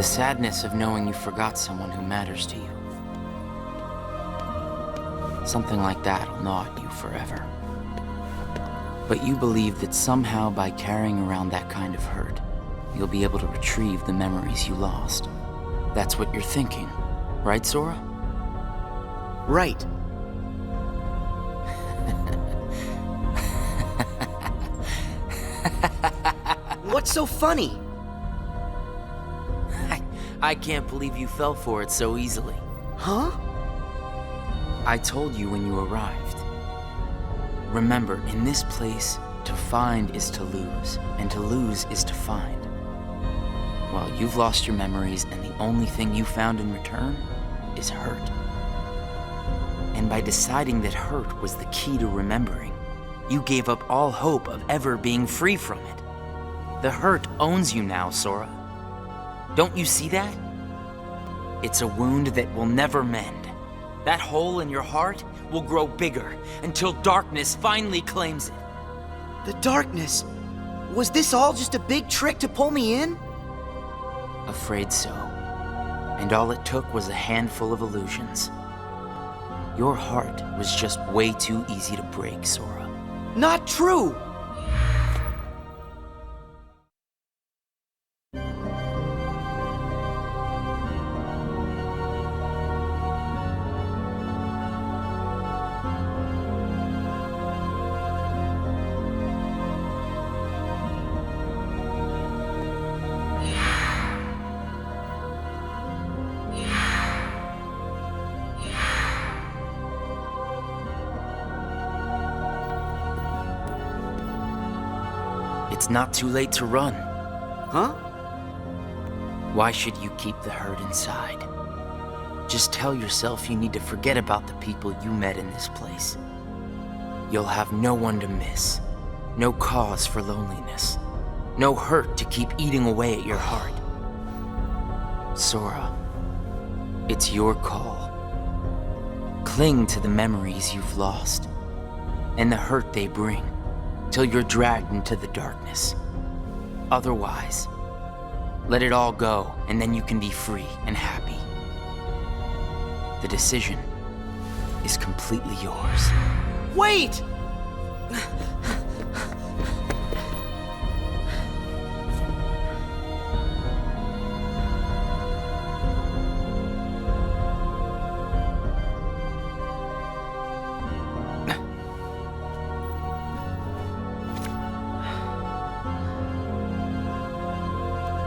The sadness of knowing you forgot someone who matters to you. Something like that'll gnaw at you forever. But you believe that somehow by carrying around that kind of hurt, you'll be able to retrieve the memories you lost. That's what you're thinking, right, Sora? Right. What's so funny? I can't believe you fell for it so easily. Huh? I told you when you arrived. Remember, in this place, to find is to lose, and to lose is to find. Well, you've lost your memories, and the only thing you found in return is hurt. And by deciding that hurt was the key to remembering, you gave up all hope of ever being free from it. The hurt owns you now, Sora. Don't you see that? It's a wound that will never mend. That hole in your heart will grow bigger until darkness finally claims it. The darkness? Was this all just a big trick to pull me in? Afraid so. And all it took was a handful of illusions. Your heart was just way too easy to break, Sora. Not true! It's not too late to run. Huh? Why should you keep the hurt inside? Just tell yourself you need to forget about the people you met in this place. You'll have no one to miss, no cause for loneliness, no hurt to keep eating away at your heart. Sora, it's your call. Cling to the memories you've lost, and the hurt they bring, till you're dragged into the darkness. Otherwise, let it all go, and then you can be free and happy. The decision is completely yours. Wait!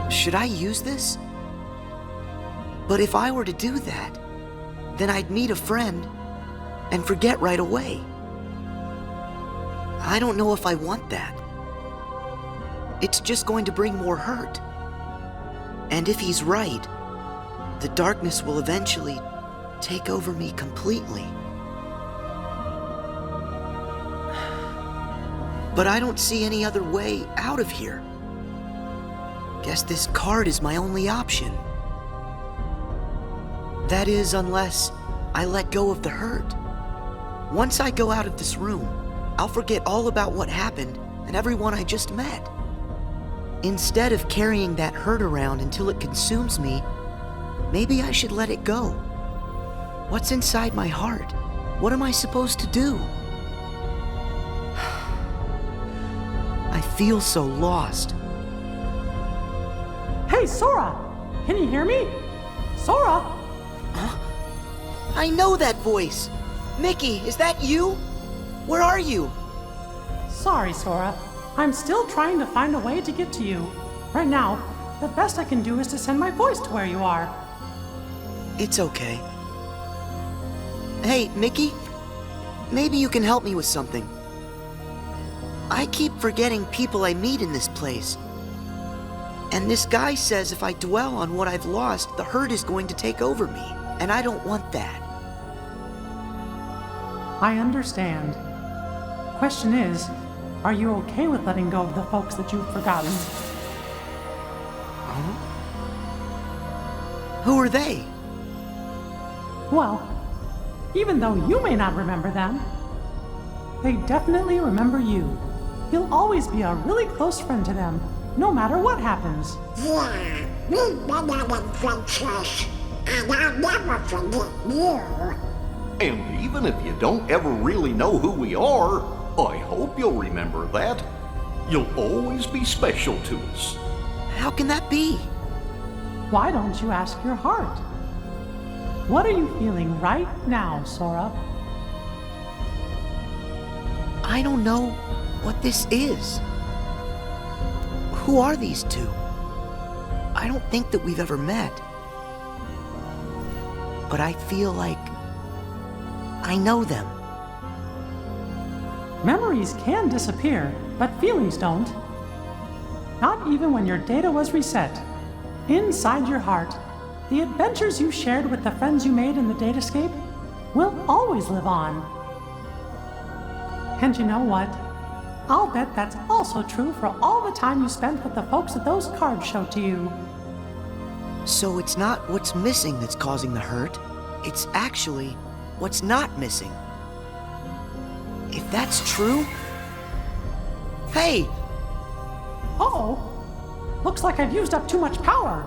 Should I use this? But if I were to do that, then I'd meet a friend and forget right away. I don't know if I want that. It's just going to bring more hurt. And if he's right, the darkness will eventually take over me completely. But I don't see any other way out of here. Guess this card is my only option. That is, unless I let go of the hurt. Once I go out of this room, I'll forget all about what happened and everyone I just met. Instead of carrying that hurt around until it consumes me, maybe I should let it go. What's inside my heart? What am I supposed to do? I feel so lost. Hey, Sora! Can you hear me? Sora! Huh? I know that voice! Mickey, is that you? Where are you? Sorry, Sora. I'm still trying to find a way to get to you. Right now, the best I can do is to send my voice to where you are. It's okay. Hey, Mickey? Maybe you can help me with something. I keep forgetting people I meet in this place. And this guy says if I dwell on what I've lost, the hurt is going to take over me. And I don't want that. I understand. Question is, are you okay with letting go of the folks that you've forgotten? Huh? Who are they? Well, even though you may not remember them, they definitely remember you. You'll always be a really close friend to them, no matter what happens. We've been on adventures, and I'll never forget you. And even if you don't ever really know who we are, I hope you'll remember that. You'll always be special to us. How can that be? Why don't you ask your heart? What are you feeling right now, Sora? I don't know what this is. Who are these two? I don't think that we've ever met. But I feel like I know them. Memories can disappear, but feelings don't. Not even when your data was reset. Inside your heart, the adventures you shared with the friends you made in the datascape will always live on. And you know what? I'll bet that's also true for all the time you spent with the folks that those cards showed to you. So it's not what's missing that's causing the hurt. It's actually what's not missing. If that's true... Hey! Uh-oh! Looks like I've used up too much power.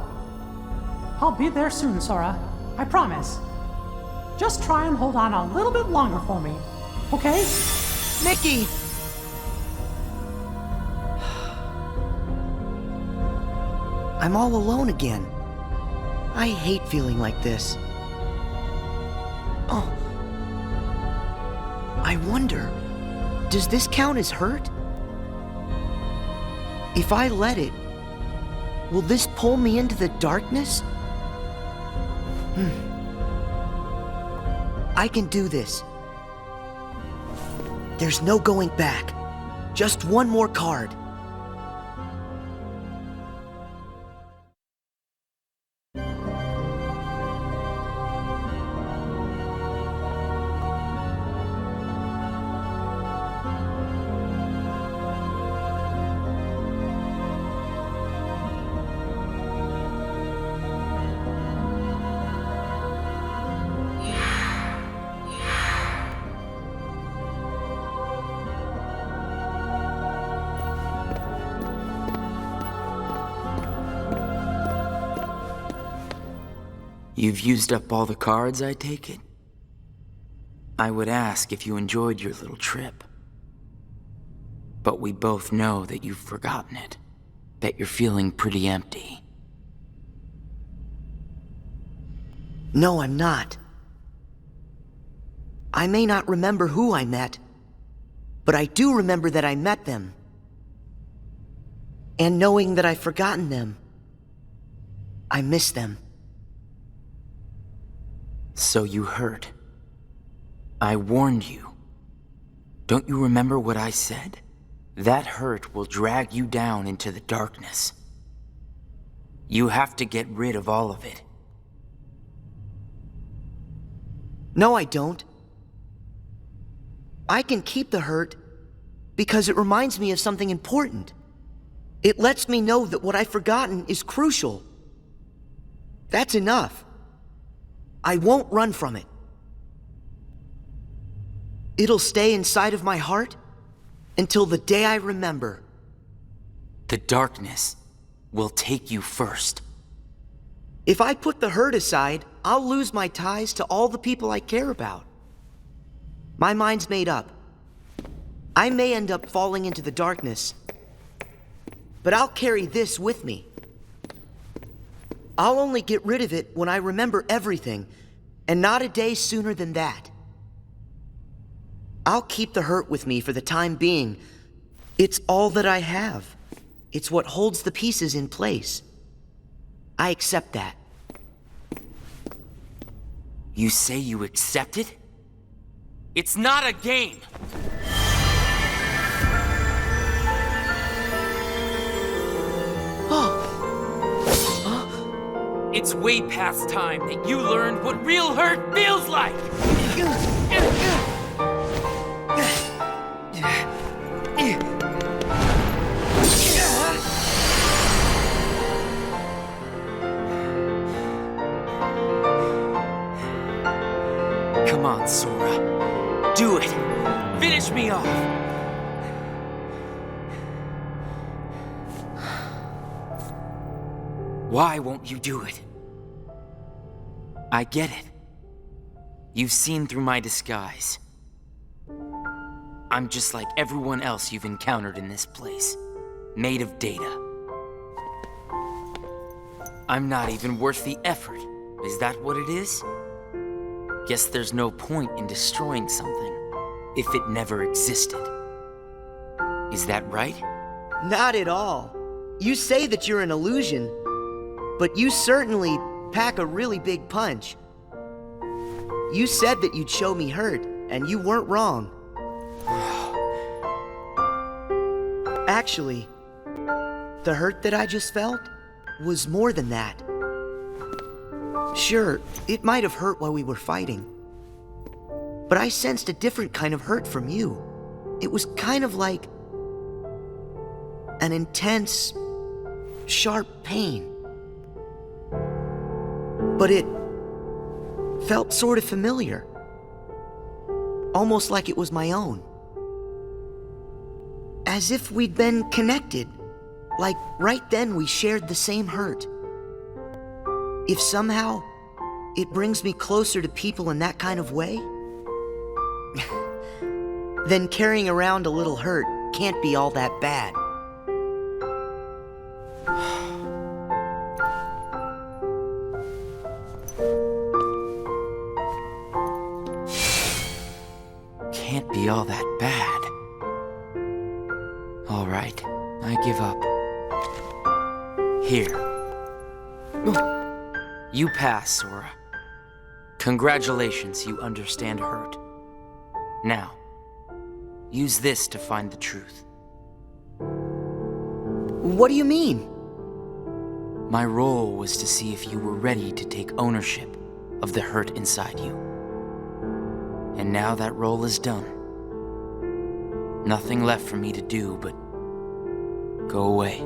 I'll be there soon, Sora. I promise. Just try and hold on a little bit longer for me, okay? Mickey! I'm all alone again. I hate feeling like this. Oh. I wonder, does this count as hurt? If I let it, will this pull me into the darkness? I can do this. There's no going back. Just one more card. You've used up all the cards, I take it? I would ask if you enjoyed your little trip. But we both know that you've forgotten it. That you're feeling pretty empty. No, I'm not. I may not remember who I met, but I do remember that I met them. And knowing that I've forgotten them, I miss them. So you heard. I warned you. Don't you remember what I said? That hurt will drag you down into the darkness. You have to get rid of all of it. No, I don't. I can keep the hurt because it reminds me of something important. It lets me know that what I've forgotten is crucial. That's enough. I won't run from it. It'll stay inside of my heart until the day I remember. The darkness will take you first. If I put the hurt aside, I'll lose my ties to all the people I care about. My mind's made up. I may end up falling into the darkness, but I'll carry this with me. I'll only get rid of it when I remember everything, and not a day sooner than that. I'll keep the hurt with me for the time being. It's all that I have. It's what holds the pieces in place. I accept that. You say you accept it? It's not a game! It's way past time that you learned what real hurt feels like! Come on, Sora. Do it! Finish me off! Why won't you do it? I get it. You've seen through my disguise. I'm just like everyone else you've encountered in this place, made of data. I'm not even worth the effort. Is that what it is? Guess there's no point in destroying something if it never existed. Is that right? Not at all. You say that you're an illusion, but you certainly pack a really big punch. You said that you'd show me hurt, and you weren't wrong. Actually, the hurt that I just felt was more than that. Sure, it might have hurt while we were fighting, but I sensed a different kind of hurt from you. It was kind of like an intense, sharp pain. But it felt sort of familiar, almost like it was my own. As if we'd been connected, like right then we shared the same hurt. If somehow it brings me closer to people in that kind of way, then carrying around a little hurt can't be all that bad. Can't be all that bad. All right, I give up. Here. You pass, Sora. Congratulations, you understand hurt. Now, use this to find the truth. What do you mean? My role was to see if you were ready to take ownership of the hurt inside you. And now that role is done. Nothing left for me to do but go away.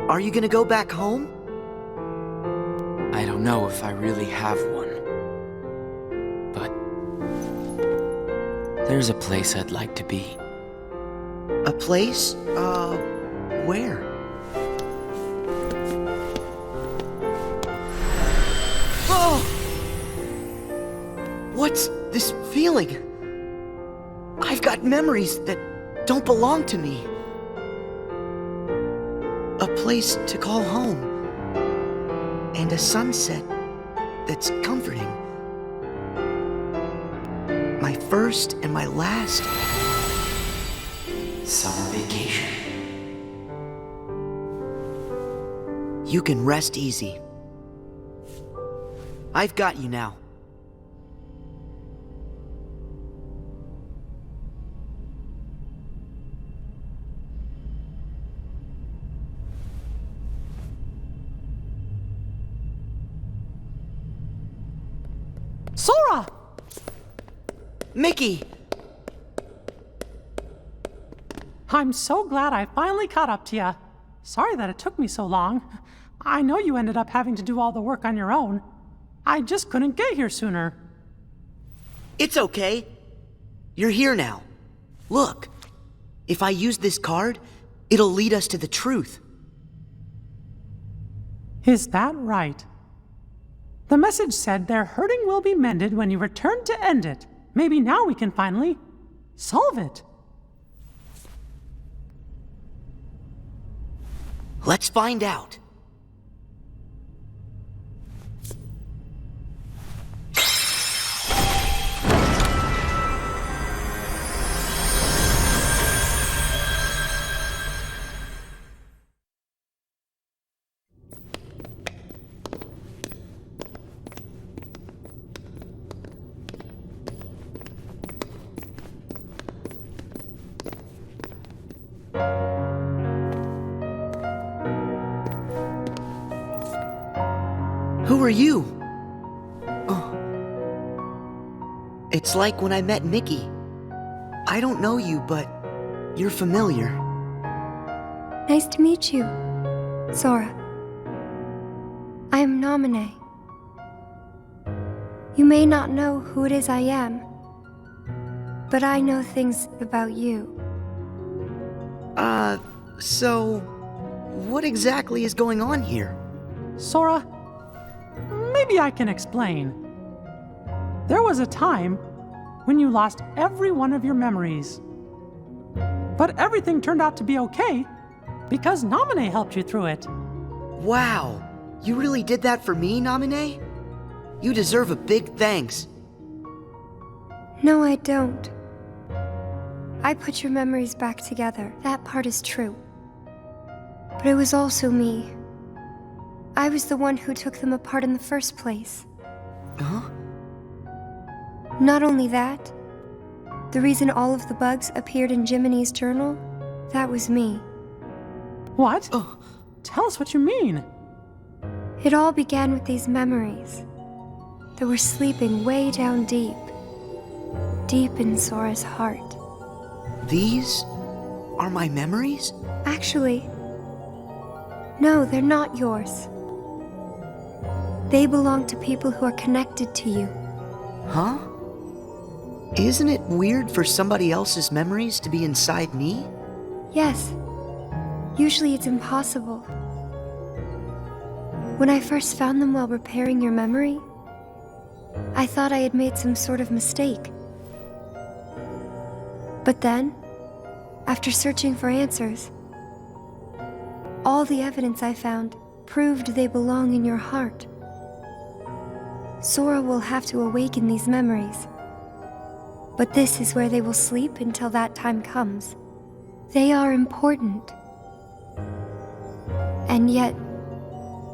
Are you gonna go back home? I don't know if I really have one. But there's a place I'd like to be. A place? Where? Oh! What's this feeling? I've got memories that don't belong to me. A place to call home. And a sunset that's comforting. My first and my last Summer vacation. You can rest easy. I've got you now. Sora! Mickey! I'm so glad I finally caught up to you. Sorry that it took me so long. I know you ended up having to do all the work on your own. I just couldn't get here sooner. It's okay. You're here now. Look, if I use this card, it'll lead us to the truth. Is that right? The message said their hurting will be mended when you return to end it. Maybe now we can finally solve it. Let's find out. Who are you? Oh. It's like when I met Mickey. I don't know you, but you're familiar. Nice to meet you, Sora. I am Naminé. You may not know who it is I am, but I know things about you. So What exactly is going on here? Sora, maybe I can explain. There was a time when you lost every one of your memories. But everything turned out to be okay because Naminé helped you through it. Wow, you really did that for me, Naminé? You deserve a big thanks. No, I don't. I put your memories back together. That part is true. But it was also me. I was the one who took them apart in the first place. Huh? Not only that, the reason all of the bugs appeared in Jiminy's journal, that was me. What? Oh. Tell us what you mean. It all began with these memories that were sleeping way down deep in Sora's heart. These are my memories? Actually, no, they're not yours. They belong to people who are connected to you. Huh? Isn't it weird for somebody else's memories to be inside me? Yes. Usually it's impossible. When I first found them while repairing your memory, I thought I had made some sort of mistake. But then, after searching for answers, all the evidence I found proved they belong in your heart. Sora will have to awaken these memories. But this is where they will sleep until that time comes. They are important. And yet,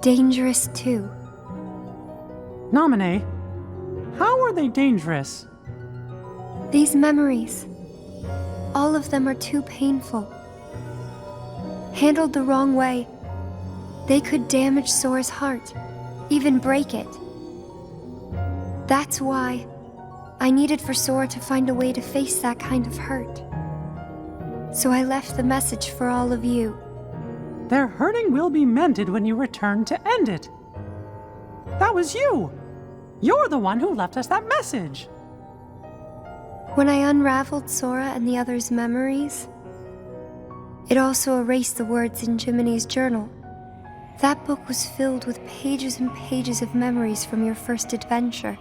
dangerous too. Naminé, how are they dangerous? These memories, all of them are too painful. Handled the wrong way, they could damage Sora's heart, even break it. That's why I needed for Sora to find a way to face that kind of hurt. So I left the message for all of you. Their hurting will be mended when you return to end it. That was you. You're the one who left us that message. When I unraveled Sora and the others' memories, it also erased the words in Jiminy's journal. That book was filled with pages and pages of memories from your first adventure.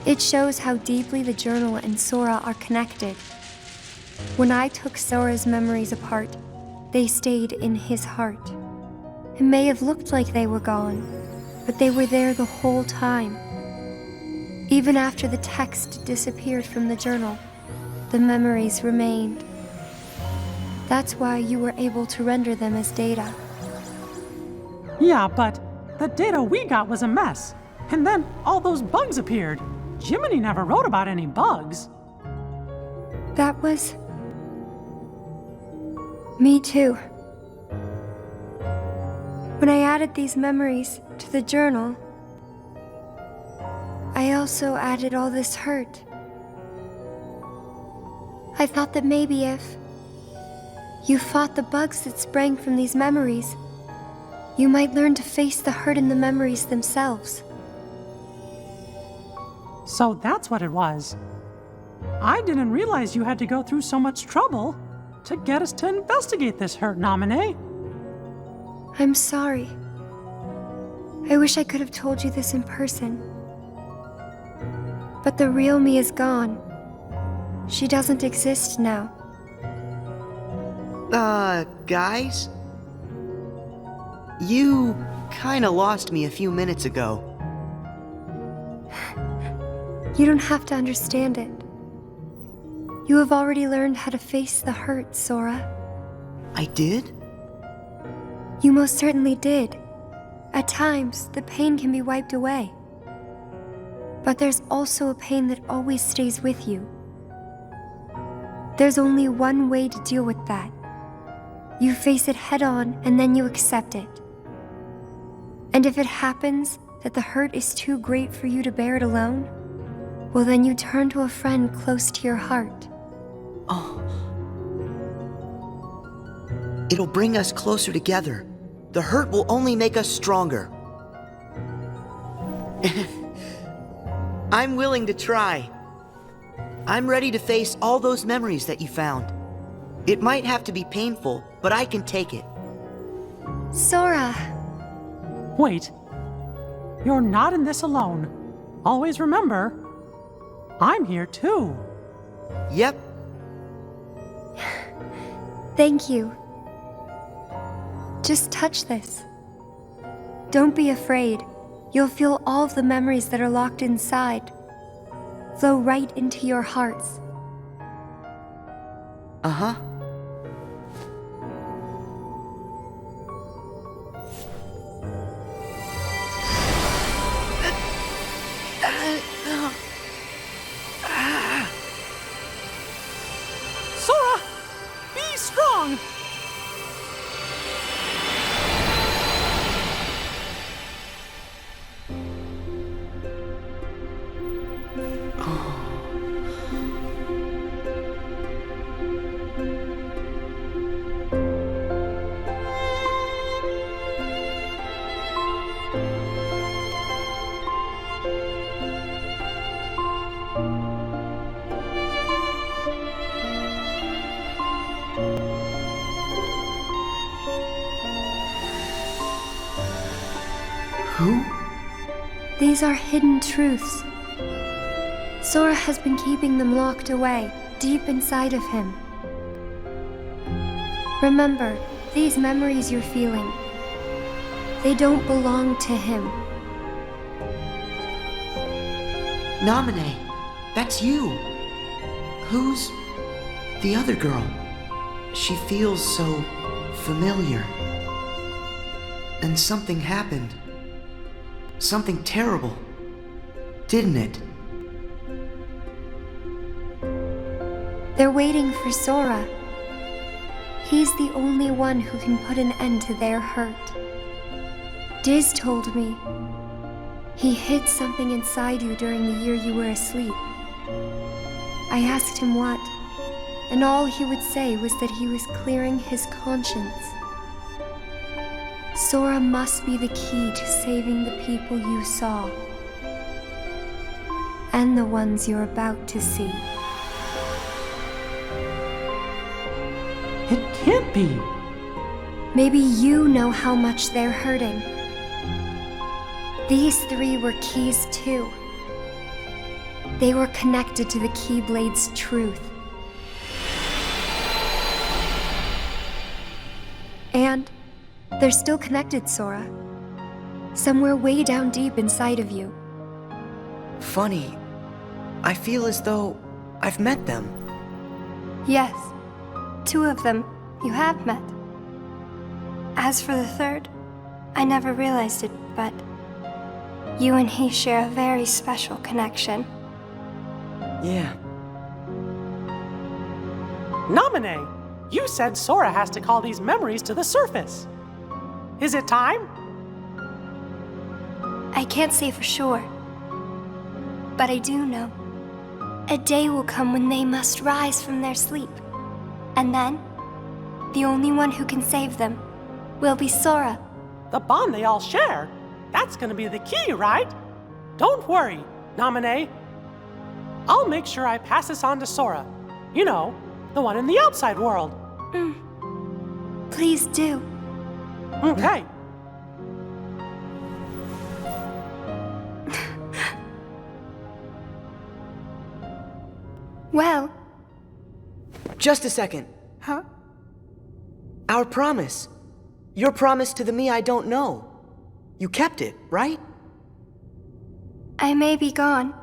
It shows how deeply the journal and Sora are connected. When I took Sora's memories apart, they stayed in his heart. It may have looked like they were gone, but they were there the whole time. Even after the text disappeared from the journal, the memories remained. That's why you were able to render them as data. Yeah, but the data we got was a mess. And then all those bugs appeared. Jiminy never wrote about any bugs. That was... me too. When I added these memories to the journal, I also added all this hurt. I thought that maybe if you fought the bugs that sprang from these memories, you might learn to face the hurt in the memories themselves. So that's what it was. I didn't realize you had to go through so much trouble to get us to investigate this hurt, Naminé. I'm sorry. I wish I could have told you this in person. But the real me is gone. She doesn't exist now. Guys? You kinda lost me a few minutes ago. You don't have to understand it. You have already learned how to face the hurt, Sora. I did? You most certainly did. At times, the pain can be wiped away. But there's also a pain that always stays with you. There's only one way to deal with that. You face it head on and then you accept it. And if it happens that the hurt is too great for you to bear it alone, well then you turn to a friend close to your heart. Oh. It'll bring us closer together. The hurt will only make us stronger. I'm willing to try. I'm ready to face all those memories that you found. It might have to be painful, but I can take it. Sora! Wait. You're not in this alone. Always remember, I'm here too. Yep. Thank you. Just touch this. Don't be afraid. You'll feel all of the memories that are locked inside flow right into your hearts. Uh-huh. Sora! Be strong! Who? These are hidden truths. Sora has been keeping them locked away, deep inside of him. Remember, these memories you're feeling, they don't belong to him. Namine, that's you. Who's the other girl? She feels so familiar. And something happened. Something terrible, didn't it? They're waiting for Sora. He's the only one who can put an end to their hurt. Diz told me he hid something inside you during the year you were asleep. I asked him what, and all he would say was that he was clearing his conscience. Sora must be the key to saving the people you saw, and the ones you're about to see. It can't be. Maybe you know how much they're hurting. These three were keys too. They were connected to the Keyblade's truth. And they're still connected, Sora. Somewhere way down deep inside of you. Funny, I feel as though I've met them. Yes, 2 of them you have met. As for the third, I never realized it, but you and he share a very special connection. Yeah. Namine, you said Sora has to call these memories to the surface. Is it time? I can't say for sure, but I do know. A day will come when they must rise from their sleep. And then, the only one who can save them will be Sora. The bond they all share? That's gonna be the key, right? Don't worry, Namine. I'll make sure I pass this on to Sora. You know, the one in the outside world. Please do. Okay. Well, Just a second. Huh? Our promise. Your promise to the me I don't know. You kept it, right? I may be gone,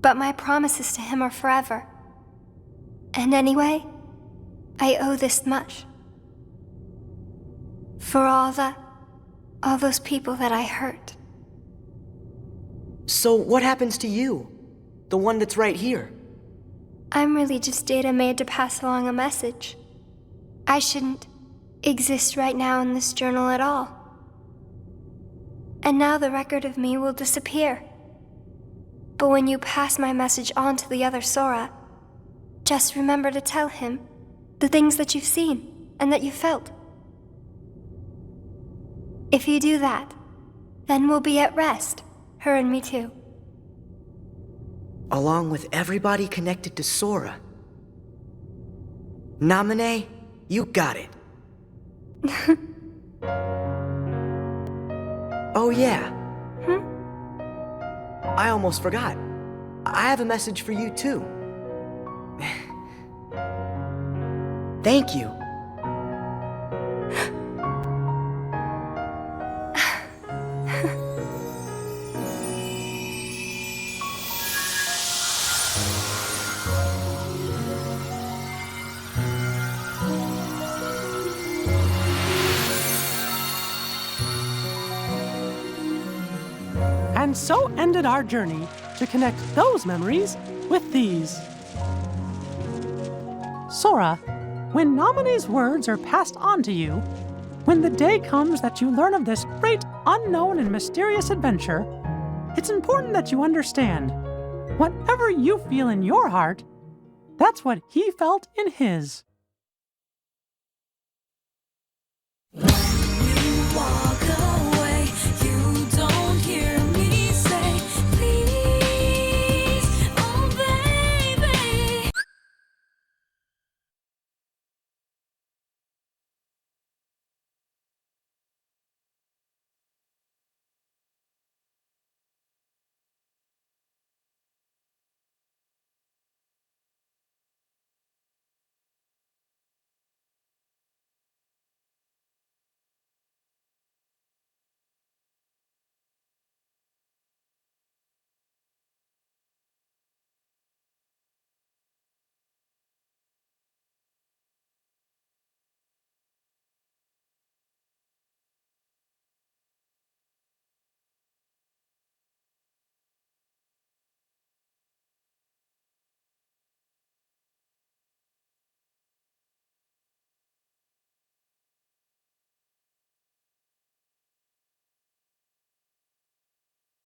but my promises to him are forever. And anyway, I owe this much. For all those people that I hurt. So what happens to you? The one that's right here? I'm really just data made to pass along a message. I shouldn't exist right now in this journal at all. And now the record of me will disappear. But when you pass my message on to the other Sora, just remember to tell him the things that you've seen and that you felt. If you do that, then we'll be at rest, her and me too. Along with everybody connected to Sora. Namine, you got it. Oh, yeah. I almost forgot. I have a message for you, too. Thank you. And so ended our journey to connect those memories with these. Sora, when Nominee's words are passed on to you, when the day comes that you learn of this great, unknown, and mysterious adventure, it's important that you understand, whatever you feel in your heart, that's what he felt in his.